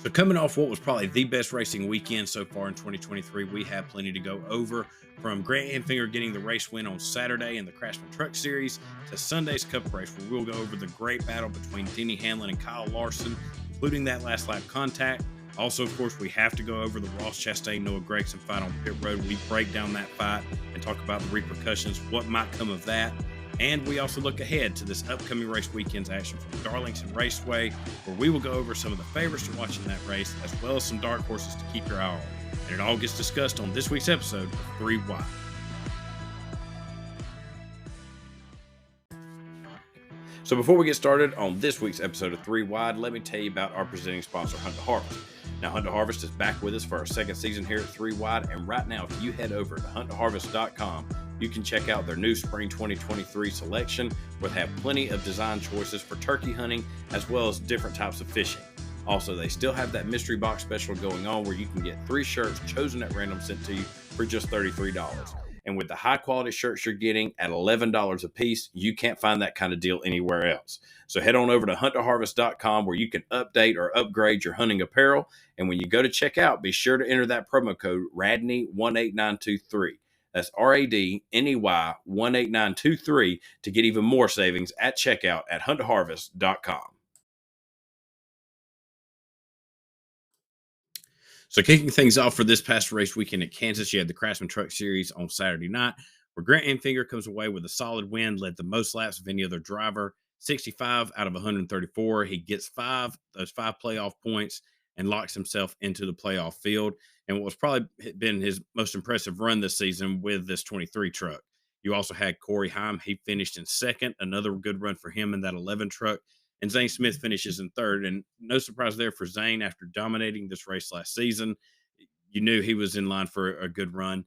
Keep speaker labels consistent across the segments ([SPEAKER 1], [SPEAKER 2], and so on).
[SPEAKER 1] So, coming off what was probably the best racing weekend so far in 2023, we have plenty to go over from Grant Enfinger getting the race win on Saturday in the Craftsman Truck Series to Sunday's Cup race, where we'll go over the great battle between Denny Hamlin and Kyle Larson, including that last lap contact. Also, of course, we have to go over the Ross Chastain Noah Gragson fight on pit road. We break down that fight and talk about the repercussions, what might come of that. And we also look ahead to this upcoming race weekend's action from Darlington Raceway, where we will go over some of the favorites to watch in that race, as well as some dark horses to keep your eye on. And it all gets discussed on this week's episode of 3 Wide. So before we get started on this week's episode of 3 Wide, let me tell you about our presenting sponsor, Hunt to Harvest. Now, Hunt to Harvest is back with us for our second season here at 3 Wide, and right now, if you head over to hunttoharvest.com, you can check out their new spring 2023 selection, where they have plenty of design choices for turkey hunting, as well as different types of fishing. Also, they still have that mystery box special going on where you can get 3 shirts chosen at random sent to you for just $33. And with the high quality shirts you're getting at $11 a piece, you can't find that kind of deal anywhere else. So head on over to hunttoharvest.com where you can update or upgrade your hunting apparel. And when you go to checkout, be sure to enter that promo code RADNEY18923. That's RADNEY 18923 to get even more savings at checkout at hunttoharvest.com. So kicking things off for this past race weekend at Kansas, you had the Craftsman Truck Series on Saturday night, where Grant Enfinger comes away with a solid win, led the most laps of any other driver, 65 out of 134. He gets those five playoff points and locks himself into the playoff field. And what was probably been his most impressive run this season with this 23 truck. You also had Corey Heim. He finished in second, another good run for him in that 11 truck. And Zane Smith finishes in third. And no surprise there for Zane after dominating this race last season. You knew he was in line for a good run.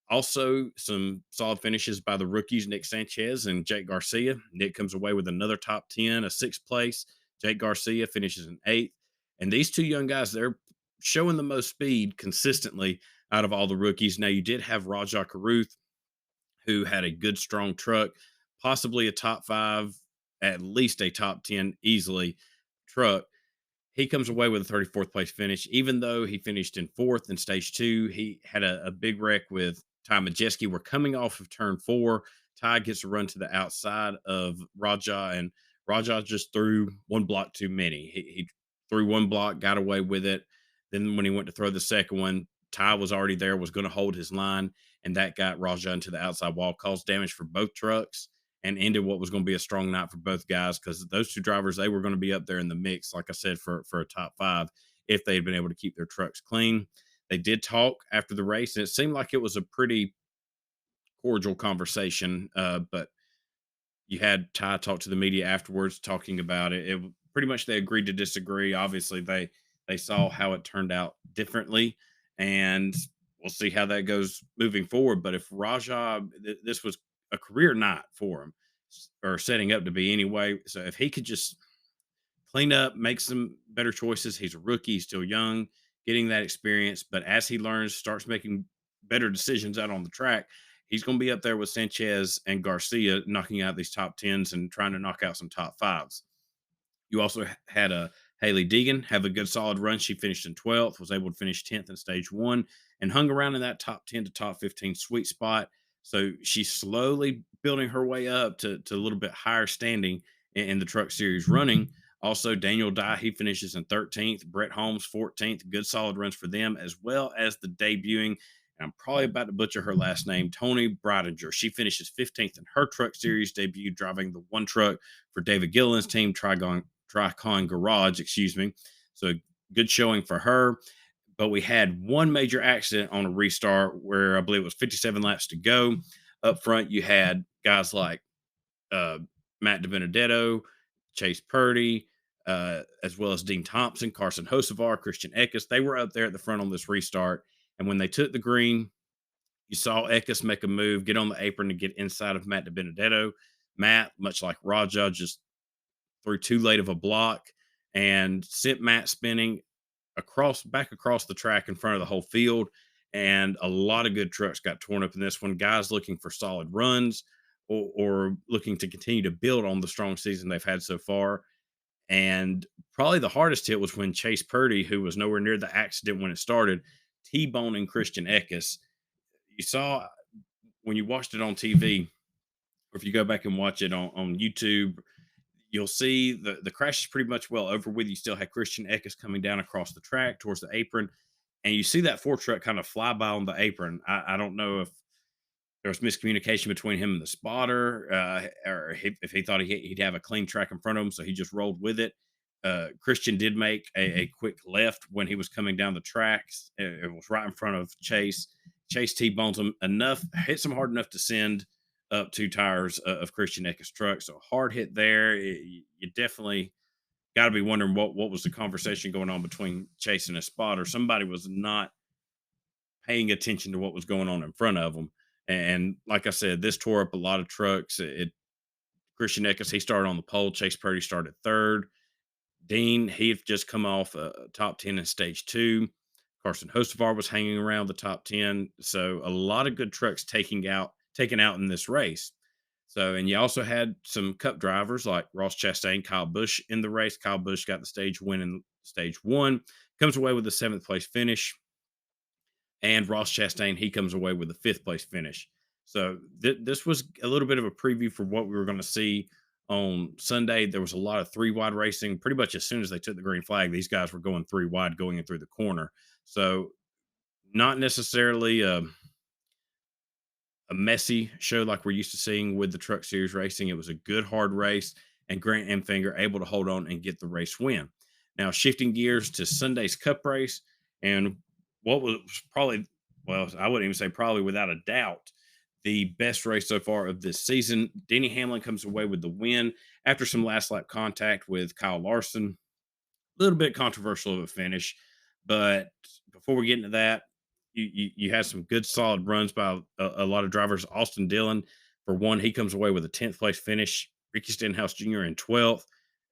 [SPEAKER 1] Also, some solid finishes by the rookies, Nick Sanchez and Jake Garcia. Nick comes away with another top 10, a sixth place. Jake Garcia finishes in eighth. And these two young guys, they're showing the most speed consistently out of all the rookies. Now, you did have Rajah Caruth, who had a good, strong truck, possibly a top 5, at least a top 10 easily truck. He comes away with a 34th place finish, even though he finished in fourth in stage 2. He had a big wreck with Ty Majeski. We're coming off of turn 4. Ty gets a run to the outside of Rajah, and Rajah just threw one block too many. He threw one block, got away with it. Then when he went to throw the second one, Ty was already there, was going to hold his line, and that got Rajah into the outside wall, caused damage for both trucks, and ended what was going to be a strong night for both guys, because those two drivers, they were going to be up there in the mix, like I said, for a top 5 if they had been able to keep their trucks clean. They did talk after the race, and it seemed like it was a pretty cordial conversation, but you had Ty talk to the media afterwards talking about it. Pretty much they agreed to disagree. Obviously, they saw how it turned out differently, and we'll see how that goes moving forward. But if Rajah, this was a career night for him, or setting up to be anyway. So if he could just clean up, make some better choices. He's a rookie, he's still young, getting that experience. But as he learns, starts making better decisions out on the track, he's going to be up there with Sanchez and Garcia, knocking out these top 10s and trying to knock out some top 5s. You also had a Haley Deegan have a good solid run. She finished in 12th, was able to finish 10th in stage 1, and hung around in that top 10 to top 15 sweet spot. So she's slowly building her way up to a little bit higher standing in the Truck Series running. Also, Daniel Dye, he finishes in 13th. Brett Holmes, 14th. Good solid runs for them, as well as the debuting, and I'm probably about to butcher her last name, Tony Bridinger. She finishes 15th in her Truck Series debut, driving the one truck for David Gilliland's team, Tricon Garage, excuse me. So good showing for her. But we had one major accident on a restart where I believe it was 57 laps to go. Up front, you had guys like uh, Matt DiBenedetto, Chase Purdy, as well as Dean Thompson, Carson Hocevar, Christian Eckes. They were up there at the front on this restart. And when they took the green, you saw Eckes make a move, get on the apron to get inside of Matt DiBenedetto. Matt, much like Rajah, just threw too late of a block and sent Matt spinning back across the track in front of the whole field. And a lot of good trucks got torn up in this one. Guys looking for solid runs or looking to continue to build on the strong season they've had so far. And probably the hardest hit was when Chase Purdy, who was nowhere near the accident when it started, T-boning Christian Eckes. You saw when you watched it on TV, or if you go back and watch it on YouTube, you'll see the crash is pretty much well over with. You still had Christian Eckes coming down across the track towards the apron, and you see that Ford truck kind of fly by on the apron. I don't know if there was miscommunication between him and the spotter, or if he thought he'd have a clean track in front of him, so he just rolled with it. Christian did make a quick left when he was coming down the tracks. It was right in front of Chase. Chase T-bones him enough, hits him hard enough to send up two tires of Christian Eckes' truck. So hard hit there. You definitely got to be wondering what was the conversation going on between Chase and a spotter. Somebody was not paying attention to what was going on in front of them. And like I said, this tore up a lot of trucks. Christian Eckes, he started on the pole. Chase Purdy started third. Dean, he had just come off top 10 in stage two. Carson Hocevar was hanging around the top 10. So a lot of good trucks taken out in this race. So, and you also had some cup drivers like Ross Chastain, Kyle Busch in the race. Kyle Busch got the stage win in stage one, comes away with a seventh place finish. And Ross Chastain, he comes away with a fifth place finish. So this was a little bit of a preview for what we were going to see on Sunday. There was a lot of three wide racing. Pretty much as soon as they took the green flag, these guys were going three wide going in through the corner. So not necessarily a messy show like we're used to seeing with the Truck Series racing. It was a good, hard race, and Grant Enfinger able to hold on and get the race win. Now, shifting gears to Sunday's Cup race, and what was probably, well, I wouldn't even say probably without a doubt, the best race so far of this season. Denny Hamlin comes away with the win after some last lap contact with Kyle Larson. A little bit controversial of a finish, but before we get into that, you had some good solid runs by a lot of drivers. Austin Dillon, for one, he comes away with a 10th place finish. Ricky Stenhouse Jr. in 12th.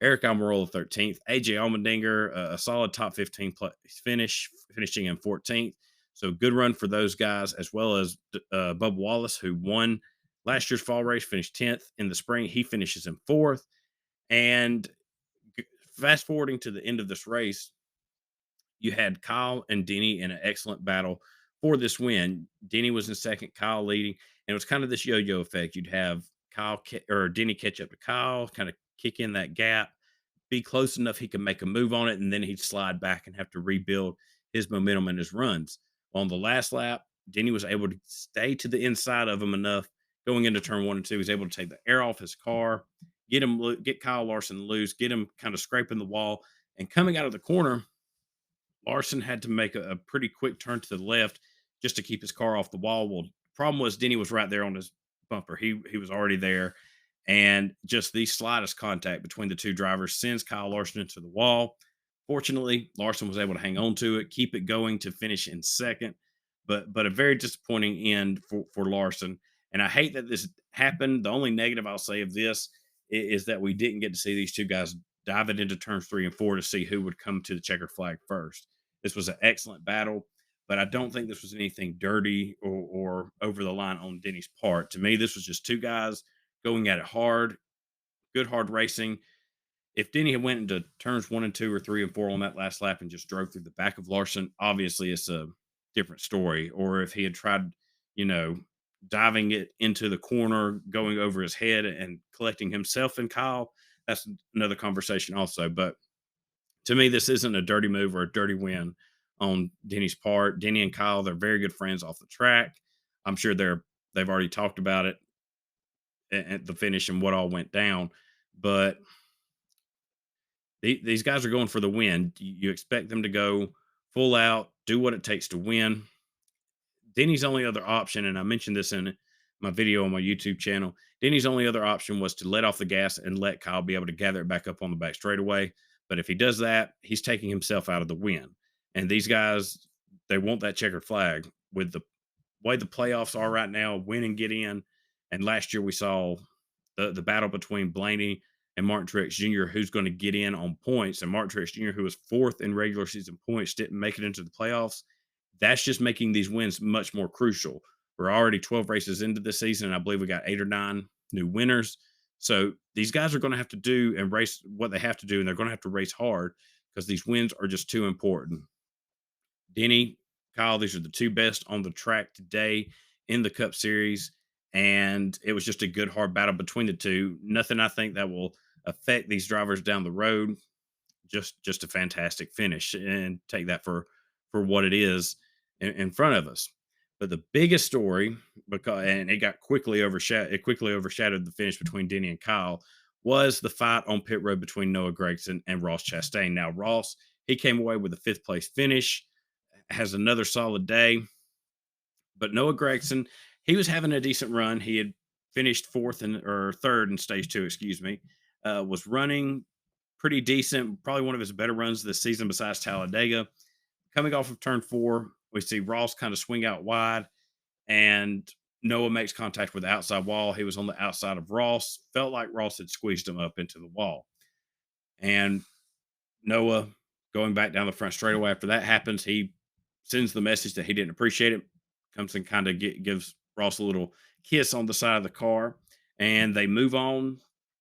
[SPEAKER 1] Eric Almirola 13th. AJ Allmendinger, a solid top 15 place finish, finishing in 14th. So good run for those guys, as well as Bubba Wallace, who won last year's fall race, finished 10th. In the spring, he finishes in fourth. And fast forwarding to the end of this race, you had Kyle and Denny in an excellent battle for this win. Denny was in second, Kyle leading, and it was kind of this yo-yo effect. You'd have or Denny catch up to Kyle, kind of kick in that gap, be close enough he could make a move on it, and then he'd slide back and have to rebuild his momentum and his runs. On the last lap, Denny was able to stay to the inside of him enough going into turn 1 and 2. He was able to take the air off his car, get Kyle Larson loose, get him kind of scraping the wall, and coming out of the corner, Larson had to make a pretty quick turn to the left just to keep his car off the wall. Well, the problem was Denny was right there on his bumper. He was already there. And just the slightest contact between the two drivers sends Kyle Larson into the wall. Fortunately, Larson was able to hang on to it, keep it going to finish in second. But a very disappointing end for Larson. And I hate that this happened. The only negative I'll say of this is that we didn't get to see these two guys dive it into turns 3 and 4 to see who would come to the checkered flag first. This was an excellent battle, but I don't think this was anything dirty or over the line on Denny's part. To me, this was just two guys going at it hard, good hard racing. If Denny had went into turns 1 and 2 or 3 and 4 on that last lap and just drove through the back of Larson, obviously it's a different story. Or if he had tried, diving it into the corner, going over his head and collecting himself and Kyle, that's another conversation also. But to me, this isn't a dirty move or a dirty win on Denny's part. Denny and Kyle, they're very good friends off the track. I'm sure they've already talked about it at the finish and what all went down. But these guys are going for the win. You expect them to go full out, do what it takes to win. Denny's only other option, and I mentioned this in my video on my YouTube channel, Denny's only other option was to let off the gas and let Kyle be able to gather it back up on the back straightaway. But if he does that, he's taking himself out of the win. And these guys, they want that checkered flag. With the way the playoffs are right now, win and get in. And last year we saw the battle between Blaney and Martin Truex Jr., who's going to get in on points. And Martin Truex Jr., who was fourth in regular season points, didn't make it into the playoffs. That's just making these wins much more crucial. We're already 12 races into the season, and I believe we got 8 or 9 new winners. So these guys are going to have to do and race what they have to do, and they're going to have to race hard because these wins are just too important. Denny, Kyle, these are the two best on the track today in the Cup Series, and it was just a good hard battle between the two. Nothing I think that will affect these drivers down the road. Just a fantastic finish, and take that for what it is in front of us. But the biggest story, because and it quickly overshadowed the finish between Denny and Kyle, was the fight on pit road between Noah Gragson and Ross Chastain. Now Ross, he came away with a fifth place finish, has another solid day. But Noah Gragson, he was having a decent run. He had finished fourth and or third in stage two, excuse me. Was running pretty decent, probably one of his better runs this season besides Talladega. Coming off of turn four, we see Ross kind of swing out wide, and Noah makes contact with the outside wall. He was on the outside of Ross. Felt like Ross had squeezed him up into the wall. And Noah, going back down the front straightaway after that happens, he sends the message that he didn't appreciate it, comes and kind of gives Ross a little kiss on the side of the car, and they move on.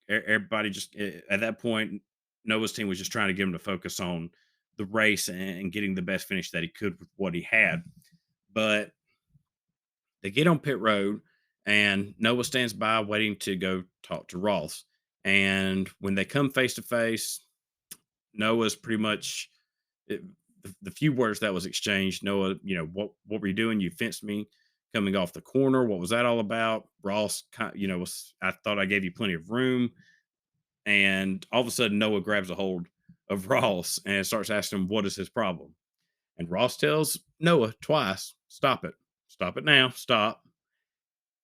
[SPEAKER 1] Everybody just at that point, Noah's team was just trying to get him to focus on the race and getting the best finish that he could with what he had. But they get on pit road, and Noah stands by waiting to go talk to Ross. And when they come face to face, Noah's pretty much it, the few words that was exchanged. Noah, what were you doing? You fenced me coming off the corner. What was that all about? Ross, was I thought I gave you plenty of room, and all of a sudden Noah grabs a hold of Ross and starts asking him what is his problem. And Ross tells Noah twice, stop it now, stop.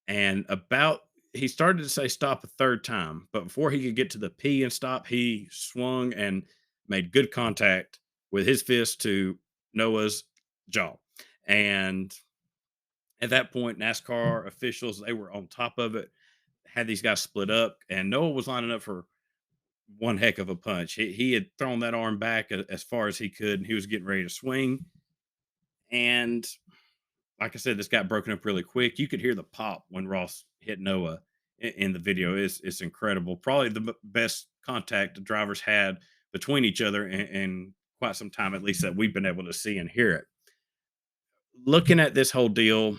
[SPEAKER 1] And about he started to say stop a third time, but before he could get to the P and stop, he swung and made good contact with his fist to Noah's jaw. And at that point, NASCAR officials, they were on top of it, had these guys split up, and Noah was lining up for one heck of a punch. He had thrown that arm back as far as he could, and he was getting ready to swing. And like I said, this got broken up really quick. You could hear the pop when Ross hit Noah in the video. It's incredible. Probably the best contact the drivers had between each other in quite some time, at least that we've been able to see and hear it. Looking at this whole deal,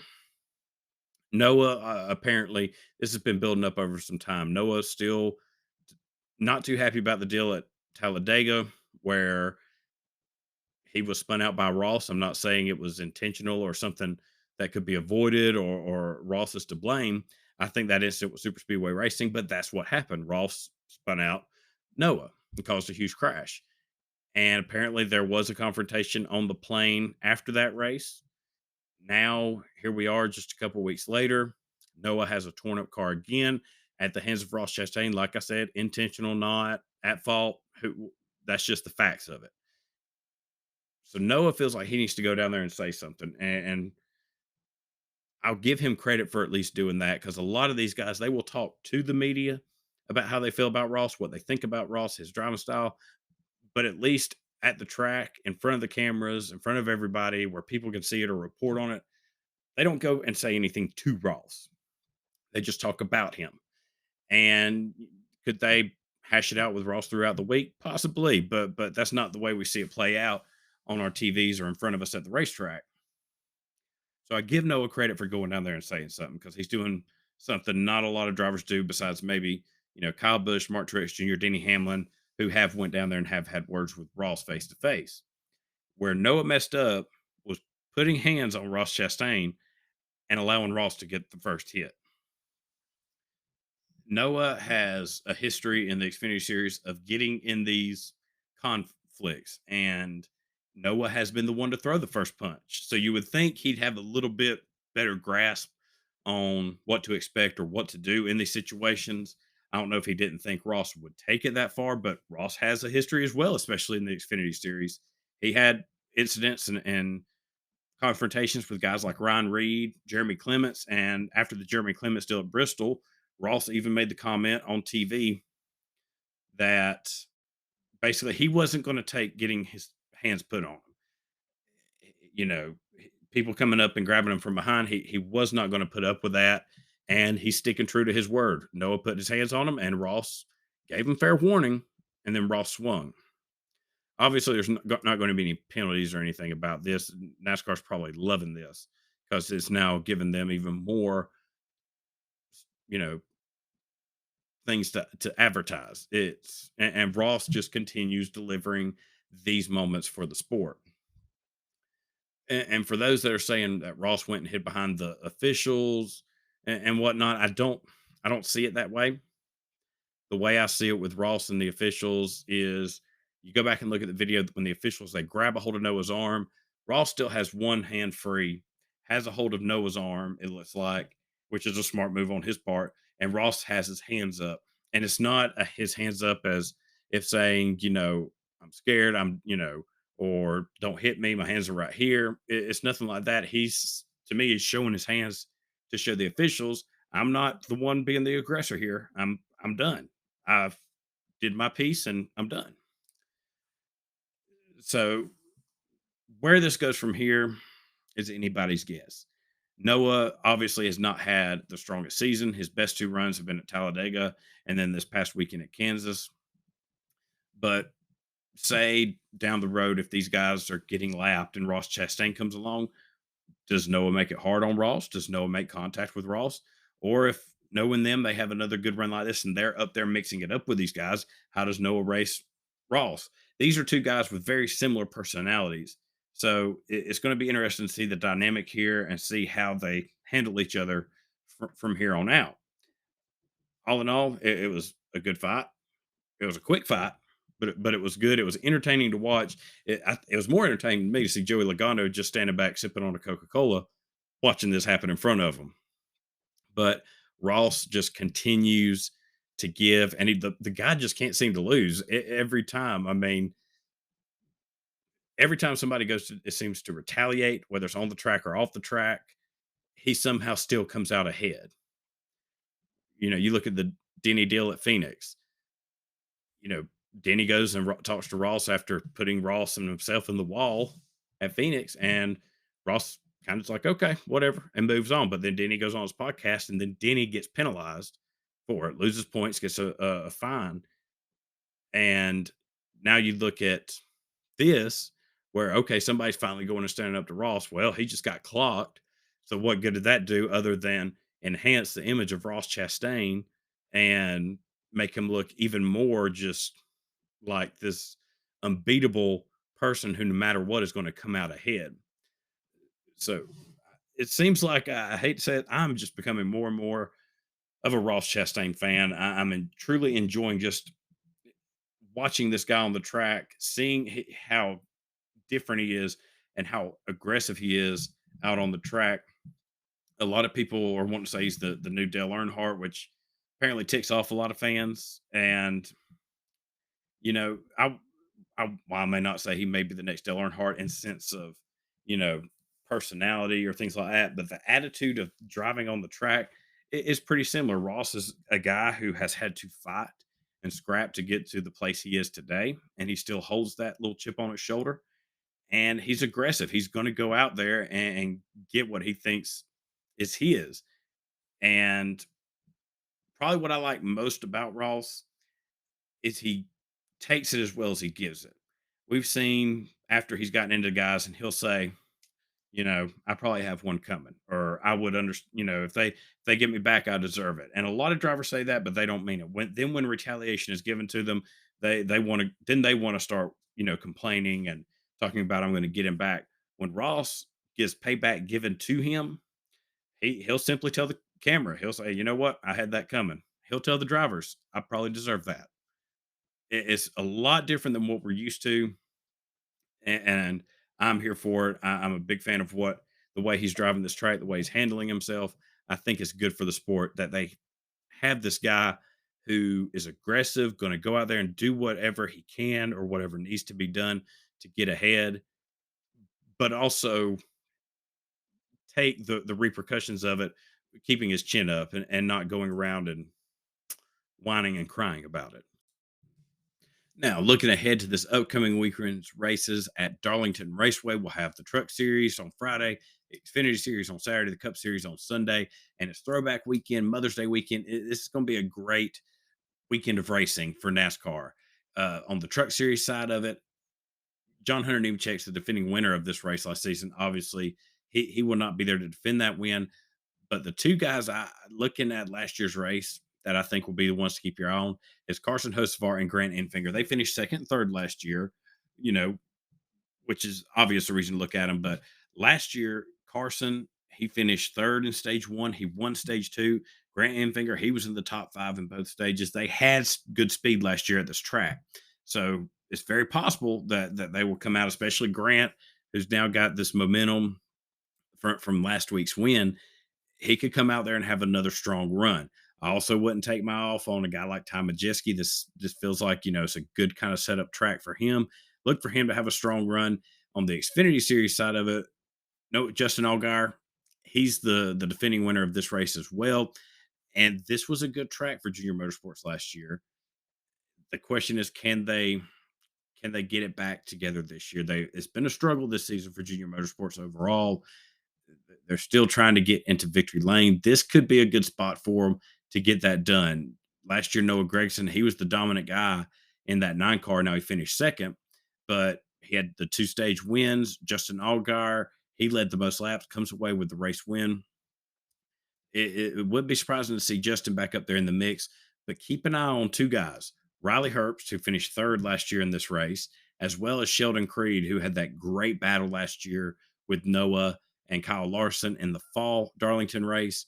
[SPEAKER 1] Noah apparently this has been building up over some time. Noah's still not too happy about the deal at Talladega, where he was spun out by Ross. I'm not saying it was intentional or something that could be avoided, or Ross is to blame. I think that incident was super speedway racing, but that's what happened. Ross spun out Noah and caused a huge crash. And apparently there was a confrontation on the plane after that race. Now here we are just a couple weeks later. Noah has a torn up car again at the hands of Ross Chastain. Like I said, intentional, not at fault. That's just the facts of it. So Noah feels like he needs to go down there and say something. And I'll give him credit for at least doing that, because a lot of these guys, they will talk to the media about how they feel about Ross, what they think about Ross, his driving style. But at least at the track, in front of the cameras, in front of everybody, where people can see it or report on it, they don't go and say anything to Ross. They just talk about him. And could they hash it out with Ross throughout the week? Possibly, but that's not the way we see it play out on our TVs or in front of us at the racetrack. So I give Noah credit for going down there and saying something, because he's doing something not a lot of drivers do, besides maybe Kyle Busch, Mark Truex Jr., Denny Hamlin, who have went down there and have had words with Ross face to face. Where Noah messed up was putting hands on Ross Chastain and allowing Ross to get the first hit. Noah has a history in the Xfinity Series of getting in these conflicts, and Noah has been the one to throw the first punch. So you would think he'd have a little bit better grasp on what to expect or what to do in these situations. I don't know if he didn't think Ross would take it that far, but Ross has a history as well, especially in the Xfinity Series. He had incidents and confrontations with guys like Ryan Reed, Jeremy Clements, and after the Jeremy Clements deal at Bristol, Ross even made the comment on TV that basically he wasn't going to take getting his hands put on him. You know, people coming up and grabbing him from behind, he was not going to put up with that. and he's sticking true to his word. Noah put his hands on him, and Ross gave him fair warning, and then Ross swung. Obviously, there's not going to be any penalties or anything about this. NASCAR's probably loving this because it's now giving them even more, you know, things to advertise. And Ross just continues delivering these moments for the sport. And for those that are saying that Ross went and hid behind the officials and whatnot, I don't see it that way. The way I see it with Ross and the officials is you go back and look at the video when the officials they grab a hold of Noah's arm. Ross still has one hand free, has a hold of Noah's arm, it looks like, which is a smart move on his part. And Ross has his hands up. And it's not his hands up as if saying, I'm scared, or don't hit me, my hands are right here. It's nothing like that. To me, he's showing his hands to show the officials, I'm not the one being the aggressor here. I'm done. I've did my piece and I'm done. So where this goes from here is anybody's guess. Noah obviously has not had the strongest season. His best two runs have been at Talladega and then this past weekend at Kansas. But say down the road, if these guys are getting lapped and Ross Chastain comes along, does Noah make it hard on Ross? Does Noah make contact with Ross? Or if knowing them, they have another good run like this and they're up there mixing it up with these guys, how does Noah race Ross? These are two guys with very similar personalities. So it's going to be interesting to see the dynamic here and see how they handle each other from here on out. All in all, it was a good fight. It was a quick fight, but it was good. It was entertaining to watch. It was more entertaining to me to see Joey Logano just standing back sipping on a Coca Cola, watching this happen in front of him. But Ross just continues to give, and the guy just can't seem to lose every time. I mean, every time somebody goes to, it seems to retaliate, whether it's on the track or off the track, he somehow still comes out ahead. You look at the Denny deal at Phoenix. you know, Denny goes and talks to Ross after putting Ross and himself in the wall at Phoenix, and Ross kind of like, okay, whatever, and moves on. But then Denny goes on his podcast, and then Denny gets penalized for it, loses points, gets a fine. And now you look at this, where okay, somebody's finally going and standing up to Ross. Well, he just got clocked. So what good did that do other than enhance the image of Ross Chastain and make him look even more just like this unbeatable person who no matter what is going to come out ahead. So it seems like I hate to say it, I'm just becoming more and more of a Ross Chastain fan. I'm truly enjoying just watching this guy on the track, seeing how different he is and how aggressive he is out on the track. A lot of people are wanting to say he's the new Dale Earnhardt, which apparently ticks off a lot of fans. And you know, I may not say he may be the next Dale Earnhardt in sense of you know personality or things like that, but the attitude of driving on the track is pretty similar. Ross is a guy who has had to fight and scrap to get to the place he is today, and he still holds that little chip on his shoulder. And he's aggressive. He's going to go out there and get what he thinks is his. And probably what I like most about Ross is he takes it as well as he gives it. We've seen after he's gotten into guys, and he'll say, I probably have one coming, or I would understand, if they get me back, I deserve it. And a lot of drivers say that, but they don't mean it. When retaliation is given to them, they want to start, complaining and talking about I'm going to get him back. When Ross gets payback given to him, he'll simply tell the camera, he'll say, you know what, I had that coming. He'll tell the drivers, I probably deserve that. It's a lot different than what we're used to, and I'm here for it. I'm a big fan of the way he's driving this track, the way he's handling himself. I think it's good for the sport that they have this guy who is aggressive, going to go out there and do whatever he can or whatever needs to be done to get ahead, but also take the repercussions of it, keeping his chin up and not going around and whining and crying about it. Now, looking ahead to this upcoming weekend's races at Darlington Raceway, we'll have the Truck Series on Friday, Xfinity Series on Saturday, the Cup Series on Sunday, and it's Throwback Weekend, Mother's Day weekend. This is going to be a great weekend of racing for NASCAR. On the Truck Series side of it, John Hunter Nemechek's the defending winner of this race last season. Obviously, he will not be there to defend that win. But the two guys I looking at last year's race that I think will be the ones to keep your eye on is Carson Hocevar and Grant Enfinger. They finished second and third last year, you know, which is obvious a reason to look at them. But last year, Carson, he finished third in stage one. He won stage two. Grant Enfinger, he was in the top five in both stages. They had good speed last year at this track. So it's very possible that they will come out, especially Grant, who's now got this momentum from last week's win. He could come out there and have another strong run. I also wouldn't take my off on a guy like Ty Majeski. This feels like, it's a good kind of setup track for him. Look for him to have a strong run. On the Xfinity Series side of it, no, Justin Allgaier, he's the defending winner of this race as well. And this was a good track for Junior Motorsports last year. The question is, can they get it back together this year? It's been a struggle this season for Junior Motorsports overall. They're still trying to get into victory lane. This could be a good spot for them to get that done. Last year, Noah Gragson, he was the dominant guy in that 9 car. Now he finished second, but he had the 2 stage wins. Justin Allgaier, he led the most laps, comes away with the race win. It would be surprising to see Justin back up there in the mix, but keep an eye on 2 guys: Riley Herbst, who finished third last year in this race, as well as Sheldon Creed, who had that great battle last year with Noah and Kyle Larson in the fall Darlington race.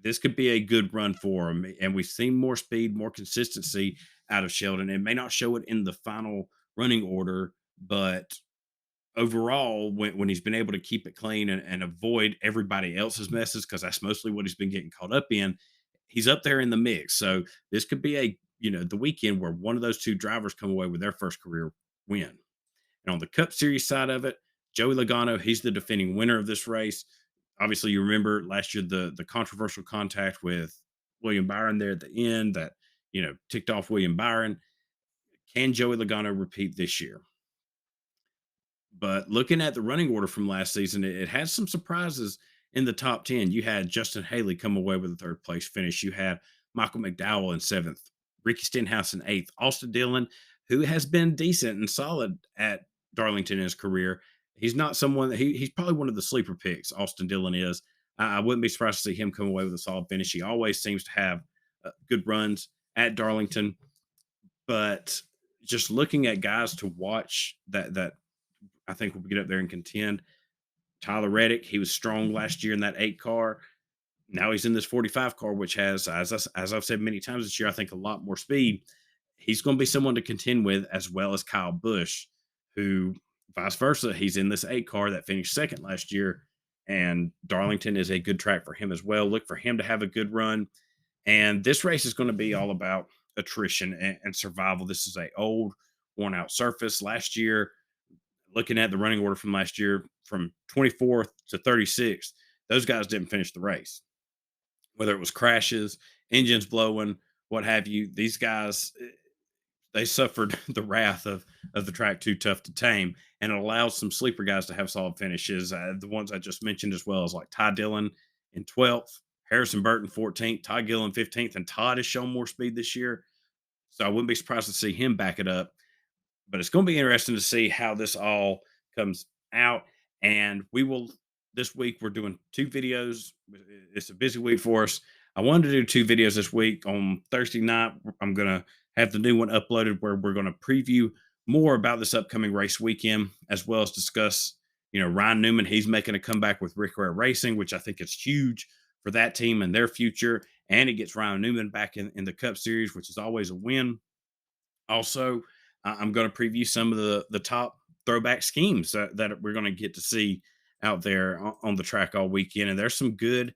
[SPEAKER 1] This could be a good run for him. And we've seen more speed, more consistency out of Sheldon. It may not show it in the final running order, but overall, when he's been able to keep it clean and avoid everybody else's messes, because that's mostly what he's been getting caught up in, he's up there in the mix. So this could be the weekend where one of those 2 drivers come away with their first career win. And on the Cup Series side of it, Joey Logano, he's the defending winner of this race. Obviously, you remember last year the controversial contact with William Byron there at the end that ticked off William Byron. Can Joey Logano repeat this year? But looking at the running order from last season, it had some surprises in the top 10. You had Justin Haley come away with a third place finish. You had Michael McDowell in seventh, Ricky Stenhouse in eighth, Austin Dillon, who has been decent and solid at Darlington in his career. He's not someone that he's probably one of the sleeper picks. Austin Dillon is. I wouldn't be surprised to see him come away with a solid finish. He always seems to have good runs at Darlington. But just looking at guys to watch that I think will get up there and contend. Tyler Reddick, he was strong last year in that 8 car. Now he's in this 45 car, which has, as I've said many times this year, I think a lot more speed. He's going to be someone to contend with, as well as Kyle Busch, who vice versa. He's in this 8 car that finished second last year, and Darlington is a good track for him as well. Look for him to have a good run. And this race is going to be all about attrition and survival. This is a old, worn out surface. Last year, looking at the running order from last year, from 24th to 36th, those guys didn't finish the race. Whether it was crashes, engines blowing, what have you, these guys, they suffered the wrath of the track too tough to tame, and it allows some sleeper guys to have solid finishes. The ones I just mentioned, as well as like Ty Dillon in 12th, Harrison Burton 14th, Ty Gillen 15th, and Todd has shown more speed this year. So I wouldn't be surprised to see him back it up. But it's going to be interesting to see how this all comes out. And this week, we're doing 2 videos. It's a busy week for us. I wanted to do 2 videos this week. On Thursday night, I'm going to have the new one uploaded where we're going to preview more about this upcoming race weekend, as well as discuss, Ryan Newman. He's making a comeback with Rick Ware Racing, which I think is huge for that team and their future. And it gets Ryan Newman back in the Cup Series, which is always a win. Also, I'm going to preview some of the top throwback schemes that we're going to get to see out there on the track all weekend. And there's some good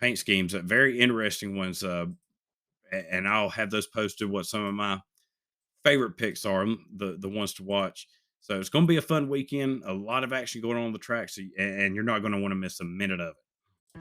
[SPEAKER 1] paint schemes, very interesting ones. And I'll have those posted, what some of my favorite picks are, the ones to watch. So it's going to be a fun weekend, a lot of action going on the track. And you're not going to want to miss a minute of it.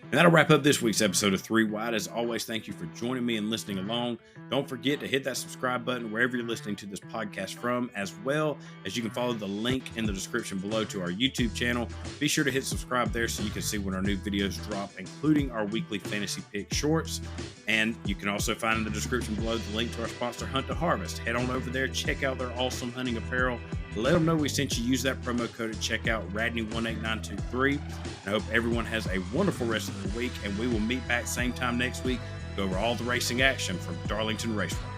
[SPEAKER 1] And that'll wrap up this week's episode of 3 Wide. As always, thank you for joining me and listening along. Don't forget to hit that subscribe button wherever you're listening to this podcast from, as well as you can follow the link in the description below to our YouTube channel. Be sure to hit subscribe there so you can see when our new videos drop, including our weekly fantasy pick shorts. And you can also find in the description below the link to our sponsor, Hunt to Harvest. Head on over there, check out their awesome hunting apparel. Let them know we sent you. Use that promo code at checkout, Radney18923. I hope everyone has a wonderful rest of the week, and we will meet back same time next week to go over all the racing action from Darlington Raceway.